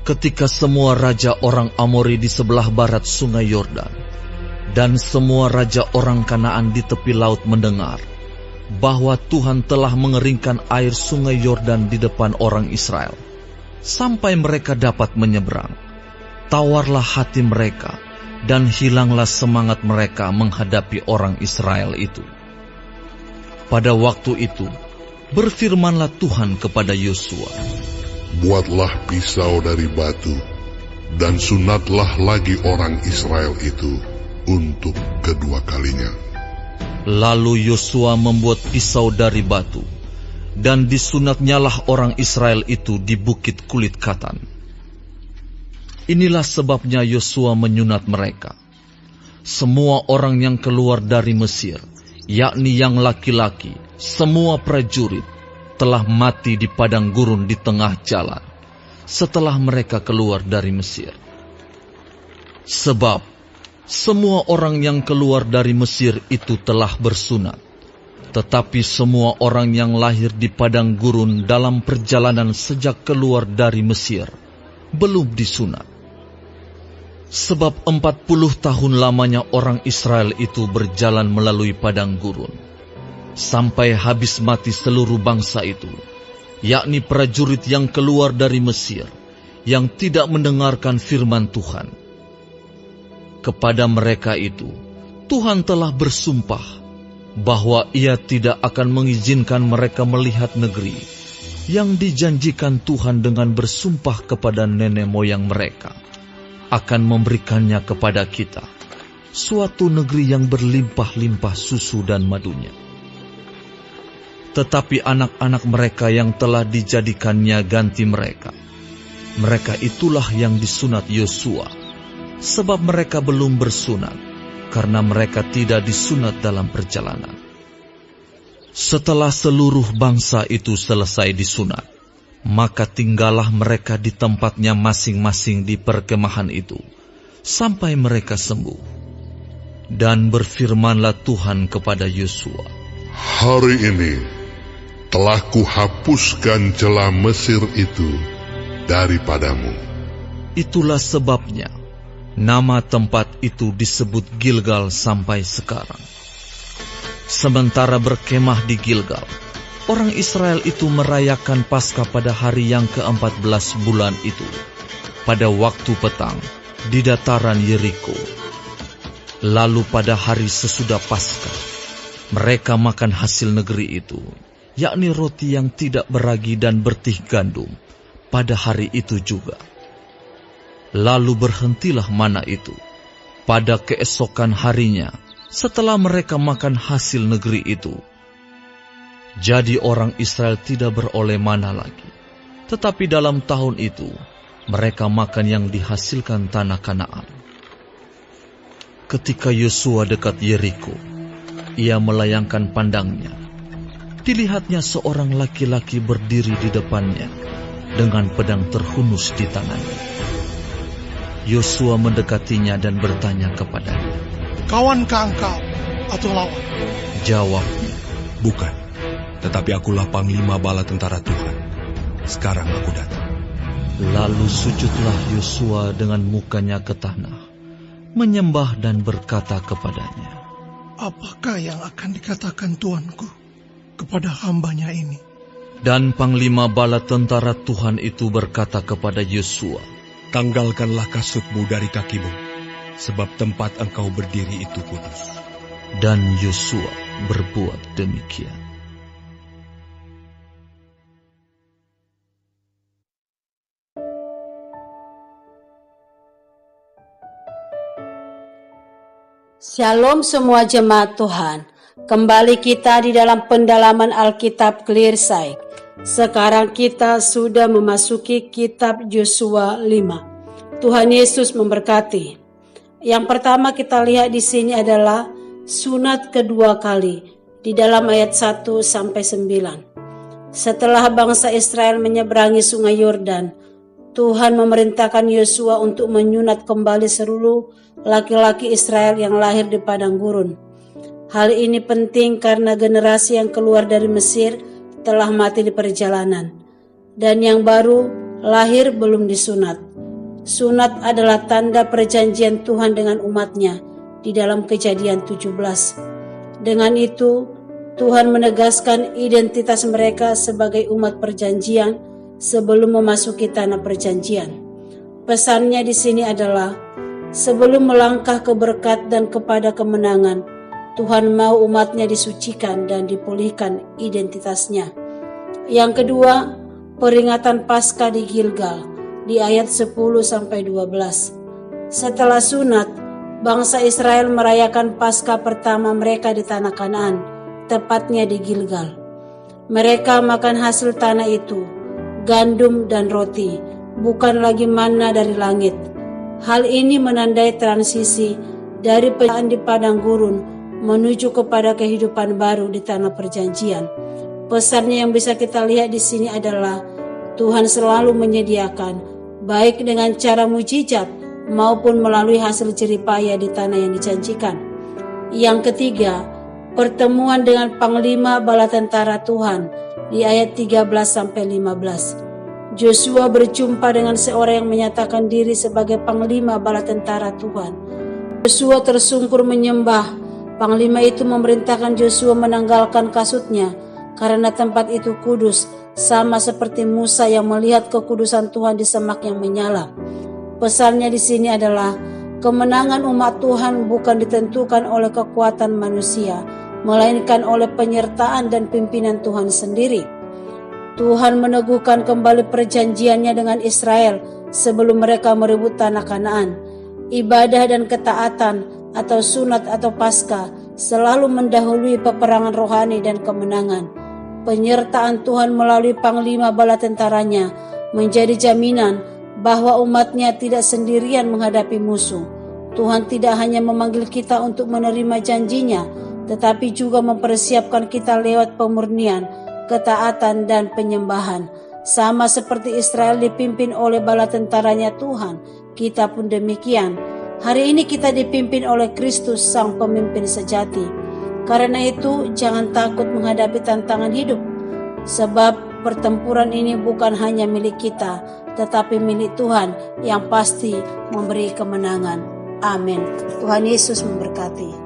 Ketika semua raja orang Amori di sebelah barat sungai Yordan dan semua raja orang Kanaan di tepi laut mendengar bahwa Tuhan telah mengeringkan air sungai Yordan di depan orang Israel, sampai mereka dapat menyeberang, tawarlah hati mereka dan hilanglah semangat mereka menghadapi orang Israel itu. Pada waktu itu, berfirmanlah Tuhan kepada Yosua, buatlah pisau dari batu, dan sunatlah lagi orang Israel itu untuk kedua kalinya. Lalu Yosua membuat pisau dari batu, dan disunatnyalah orang Israel itu di bukit kulit katan. Inilah sebabnya Yosua menyunat mereka. Semua orang yang keluar dari Mesir, yakni yang laki-laki, semua prajurit, telah mati di padang gurun di tengah jalan setelah mereka keluar dari Mesir. Sebab semua orang yang keluar dari Mesir itu telah bersunat, tetapi semua orang yang lahir di padang gurun dalam perjalanan sejak keluar dari Mesir belum disunat. Sebab 40 tahun lamanya orang Israel itu berjalan melalui padang gurun, sampai habis mati seluruh bangsa itu, yakni prajurit yang keluar dari Mesir, yang tidak mendengarkan firman Tuhan. Kepada mereka itu, Tuhan telah bersumpah bahwa Ia tidak akan mengizinkan mereka melihat negeri yang dijanjikan Tuhan dengan bersumpah kepada nenek moyang mereka, akan memberikannya kepada kita, suatu negeri yang berlimpah-limpah susu dan madunya. Tetapi anak-anak mereka yang telah dijadikannya ganti mereka, mereka itulah yang disunat Yosua, sebab mereka belum bersunat, karena mereka tidak disunat dalam perjalanan. Setelah seluruh bangsa itu selesai disunat, maka tinggallah mereka di tempatnya masing-masing di perkemahan itu, sampai mereka sembuh. Dan berfirmanlah Tuhan kepada Yosua, hari ini telah kuhapuskan celah Mesir itu daripadamu. Itulah sebabnya nama tempat itu disebut Gilgal sampai sekarang. Sementara berkemah di Gilgal, orang Israel itu merayakan Paskah pada hari yang ke-14 bulan itu, pada waktu petang di dataran Yeriko. Lalu pada hari sesudah Paskah, mereka makan hasil negeri itu, yakni roti yang tidak beragi dan bertih gandum, pada hari itu juga. Lalu berhentilah mana itu pada keesokan harinya setelah mereka makan hasil negeri itu. Jadi orang Israel tidak beroleh mana lagi, tetapi dalam tahun itu mereka makan yang dihasilkan tanah Kanaan. Ketika Yosua dekat Yeriko, ia melayangkan pandangnya. Dilihatnya seorang laki-laki berdiri di depannya dengan pedang terhunus di tangannya. Yosua mendekatinya dan bertanya kepadanya, kawankah engkau atau lawan? Jawabnya, bukan, tetapi akulah panglima bala tentara Tuhan. Sekarang aku datang. Lalu sujudlah Yosua dengan mukanya ke tanah, menyembah dan berkata kepadanya, apakah yang akan dikatakan Tuanku kepada hambanya ini? Dan panglima bala tentara Tuhan itu berkata kepada Yosua, tanggalkanlah kasutmu dari kakimu, sebab tempat engkau berdiri itu kudus. Dan Yosua berbuat demikian. Shalom semua jemaat Tuhan. Kembali kita di dalam pendalaman Alkitab Clearside. Sekarang kita sudah memasuki kitab Yosua 5. Tuhan Yesus memberkati. Yang pertama kita lihat di sini adalah sunat kedua kali di dalam ayat 1 sampai 9. Setelah bangsa Israel menyeberangi sungai Yordan, Tuhan memerintahkan Yosua untuk menyunat kembali seluruh laki-laki Israel yang lahir di padang gurun. Hal ini penting karena generasi yang keluar dari Mesir telah mati di perjalanan, dan yang baru lahir belum disunat. Sunat adalah tanda perjanjian Tuhan dengan umatnya di dalam Kejadian 17. Dengan itu, Tuhan menegaskan identitas mereka sebagai umat perjanjian sebelum memasuki tanah perjanjian. Pesannya di sini adalah, sebelum melangkah ke berkat dan kepada kemenangan, Tuhan mau umatnya disucikan dan dipulihkan identitasnya. Yang kedua, peringatan Paskah di Gilgal di ayat 10-12. Setelah sunat, bangsa Israel merayakan Paskah pertama mereka di tanah Kanaan, tepatnya di Gilgal. Mereka makan hasil tanah itu, gandum dan roti, bukan lagi manna dari langit. Hal ini menandai transisi dari penyediaan di padang gurun menuju kepada kehidupan baru di tanah perjanjian. Pesannya yang bisa kita lihat di sini adalah Tuhan selalu menyediakan, baik dengan cara mujizat maupun melalui hasil jerih payah di tanah yang dijanjikan. Yang ketiga, pertemuan dengan Panglima Bala Tentara Tuhan di ayat 13-15. Joshua berjumpa dengan seorang yang menyatakan diri sebagai Panglima Bala Tentara Tuhan. Joshua tersungkur menyembah. Panglima itu memerintahkan Joshua menanggalkan kasutnya karena tempat itu kudus, sama seperti Musa yang melihat kekudusan Tuhan di semak yang menyala. Pesannya di sini adalah, kemenangan umat Tuhan bukan ditentukan oleh kekuatan manusia, melainkan oleh penyertaan dan pimpinan Tuhan sendiri. Tuhan meneguhkan kembali perjanjiannya dengan Israel sebelum mereka merebut tanah Kanaan. Ibadah dan ketaatan atau sunat atau Paskah selalu mendahului peperangan rohani dan kemenangan. Penyertaan Tuhan melalui Panglima Bala Tentaranya menjadi jaminan bahwa umatnya tidak sendirian menghadapi musuh. Tuhan tidak hanya memanggil kita untuk menerima janjinya, tetapi juga mempersiapkan kita lewat pemurnian, ketaatan dan penyembahan. Sama seperti Israel dipimpin oleh bala tentaranya Tuhan, kita pun demikian. Hari ini kita dipimpin oleh Kristus sang pemimpin sejati. Karena itu jangan takut menghadapi tantangan hidup, sebab pertempuran ini bukan hanya milik kita, tetapi milik Tuhan yang pasti memberi kemenangan. Amin. Tuhan Yesus memberkati.